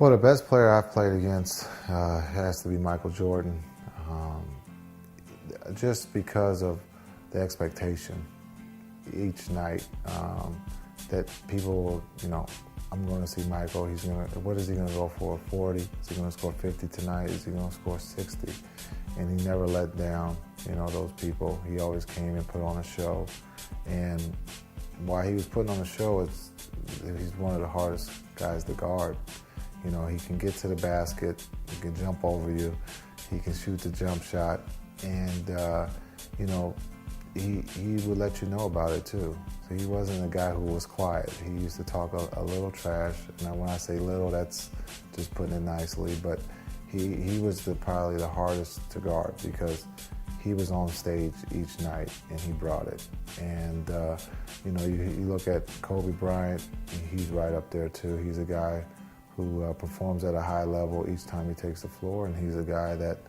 Well, the best player I've played against has to be Michael Jordan, just because of the expectation each night that people, I'm going to see Michael. What is he going to go for? 40? Is he going to score 50 tonight? Is he going to score 60? And he never let down, those people. He always came and put on a show. And while he was putting on a show, he's one of the hardest guys to guard. He can get to the basket, he can jump over you, he can shoot the jump shot, and he would let you know about it too. So he wasn't a guy who was quiet. He used to talk a little trash. Now when I say little, that's just putting it nicely, but he was probably the hardest to guard because he was on stage each night and he brought it. And you look at Kobe Bryant, he's right up there too. He's a guy who performs at a high level each time he takes the floor, and he's a guy that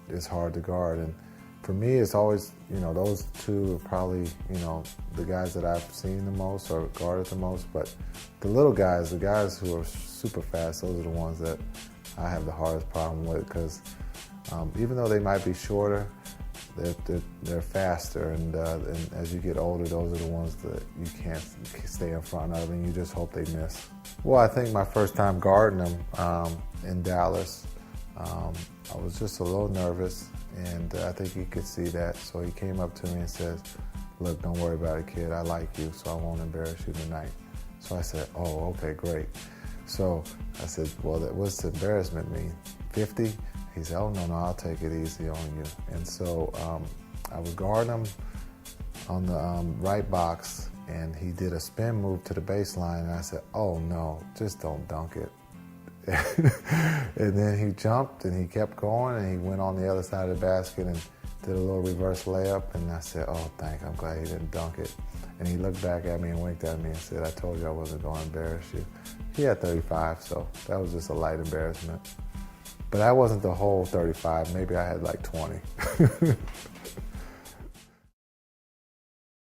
is hard to guard. And for me, it's always, those two are probably, the guys that I've seen the most or guarded the most. But the little guys, the guys who are super fast, those are the ones that I have the hardest problem with, because even though they might be shorter, they're faster, and as you get older, those are the ones that you can't stay in front of, and you just hope they miss. Well, I think my first time guarding him in Dallas, I was just a little nervous, and I think he could see that, so he came up to me and says, "Look, don't worry about it, kid. I like you, so I won't embarrass you tonight." So I said, "Oh, okay, great." So I said, "Well, what's embarrassment mean? 50? He said, "Oh, no, I'll take it easy on you." And so I was guarding him on the right box, and he did a spin move to the baseline, and I said, "Oh, no, just don't dunk it." And then he jumped, and he kept going, and he went on the other side of the basket and did a little reverse layup, and I said, "Oh, I'm glad he didn't dunk it." And he looked back at me and winked at me and said, "I told you I wasn't going to embarrass you." He had 35, so that was just a light embarrassment. But that wasn't the whole 35. Maybe I had like 20.